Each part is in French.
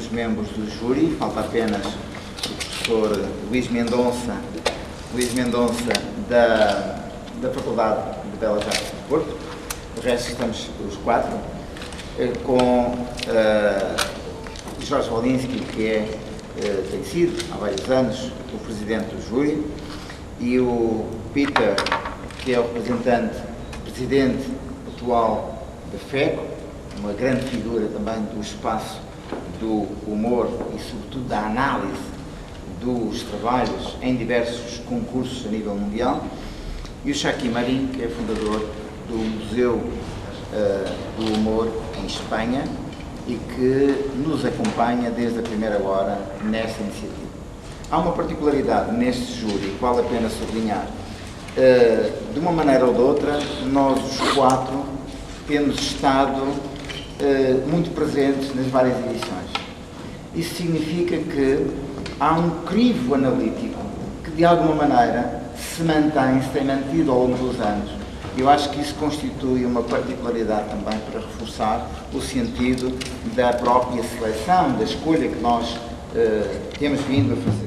os membros do júri, falta apenas o professor Luís Mendonça da Faculdade de Belas Artes de Porto. O resto estamos os quatro, com Jorge Wolinski, que tem sido há vários anos o presidente do júri, e o Peter, que é o presidente atual da FECO, uma grande figura também do espaço do humor e sobretudo da análise dos trabalhos em diversos concursos a nível mundial, e o Chaki Marín, que é fundador do Museu do Humor em Espanha e que nos acompanha desde a primeira hora nesta iniciativa. Há uma particularidade neste júri que vale a pena sublinhar. De uma maneira ou de outra, nós os quatro temos estado muito presentes nas várias edições. Isso significa que há um crivo analítico que de alguma maneira se tem mantido ao longo dos anos. Eu acho que isso constitui uma particularidade também para reforçar o sentido da própria seleção, da escolha que nós temos vindo a fazer.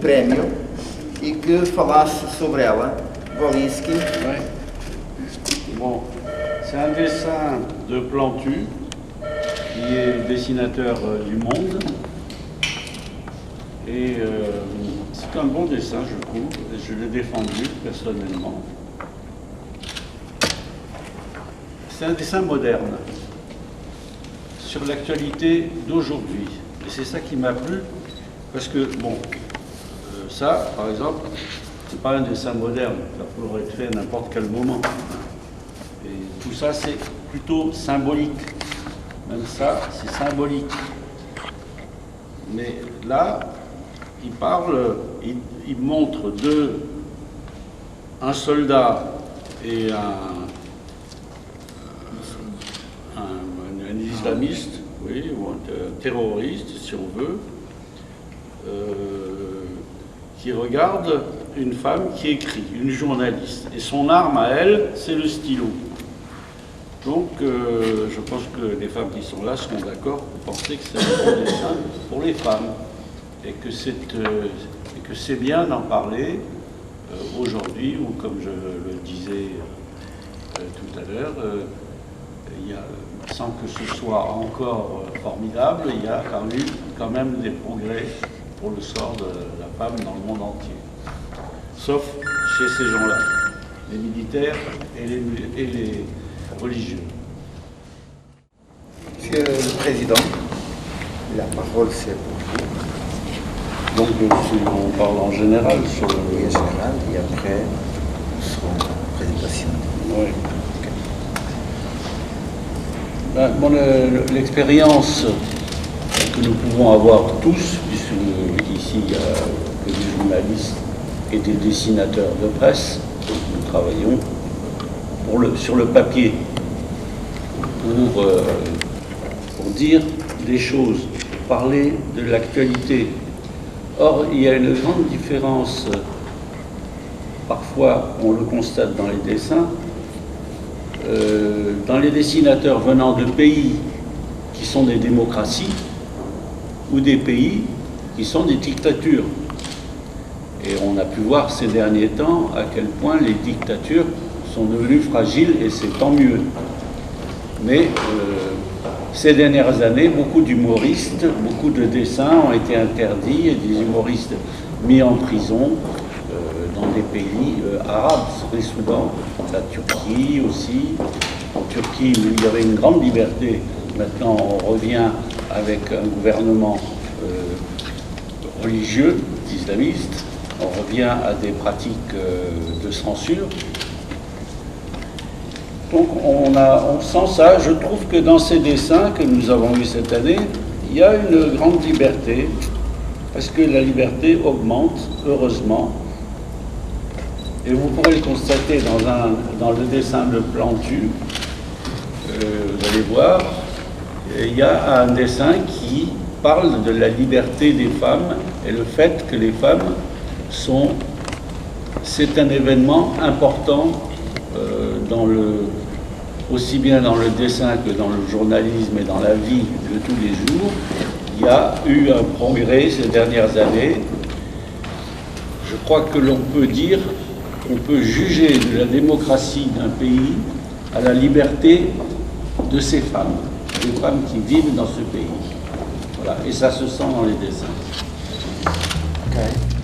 Prémio e que falasse sobre ela, Wolinski. Ouais. Bon, c'est un dessin de Plantu, qui est dessinateur du Monde. Et c'est un bon dessin, je trouve, et je l'ai défendu personnellement. C'est un dessin moderne, sur l'actualité d'aujourd'hui. Et c'est ça qui m'a plu, parce que, bon, ça, par exemple, c'est pas un dessin moderne, ça pourrait être fait à n'importe quel moment. Et tout ça, c'est plutôt symbolique. Même ça, c'est symbolique. Mais là, il parle, il montre un soldat et un islamiste, oui, ou un terroriste, si on veut, qui regarde une femme qui écrit, une journaliste. Et son arme à elle, c'est le stylo. Donc, je pense que les femmes qui sont là seront d'accord pour penser que c'est un bon dessin pour les femmes. Et que c'est bien d'en parler aujourd'hui, ou comme je le disais tout à l'heure, sans que ce soit encore formidable, il y a quand même des progrès pour le sort de la femme dans le monde entier. Sauf chez ces gens-là, les militaires et les religieux. Monsieur le Président, la parole c'est pour vous. Donc si on parle en général sur le... Oui, en général, et après, nous serons en présentation. Oui. Okay. L'expérience que nous pouvons avoir tous, puisque ici il y a que des journalistes et des dessinateurs de presse, nous travaillons sur le papier pour dire des choses, parler de l'actualité. Or, il y a une grande différence, parfois on le constate dans les dessins, dans les dessinateurs venant de pays qui sont des démocraties ou des pays qui sont des dictatures. Et on a pu voir ces derniers temps à quel point les dictatures sont devenues fragiles, et c'est tant mieux. Mais ces dernières années, beaucoup d'humoristes, beaucoup de dessins ont été interdits et des humoristes mis en prison dans des pays arabes, très souvent, la Turquie aussi. En Turquie, il y avait une grande liberté maintenant on revient avec un gouvernement religieux, islamiste, on revient à des pratiques de censure. Donc on sent ça. Je trouve que dans ces dessins que nous avons eus cette année, il y a une grande liberté, parce que la liberté augmente, heureusement. Et vous pourrez le constater dans le dessin de Plantu, vous allez voir, il y a un dessin qui parle de la liberté des femmes et le fait que les femmes c'est un événement important aussi bien dans le dessin que dans le journalisme et dans la vie de tous les jours. Il y a eu un progrès ces dernières années. Je crois que l'on peut dire qu'on peut juger de la démocratie d'un pays à la liberté de ces femmes, des femmes qui vivent dans ce pays. Voilà. Et ça se sent dans les dessins. Ok.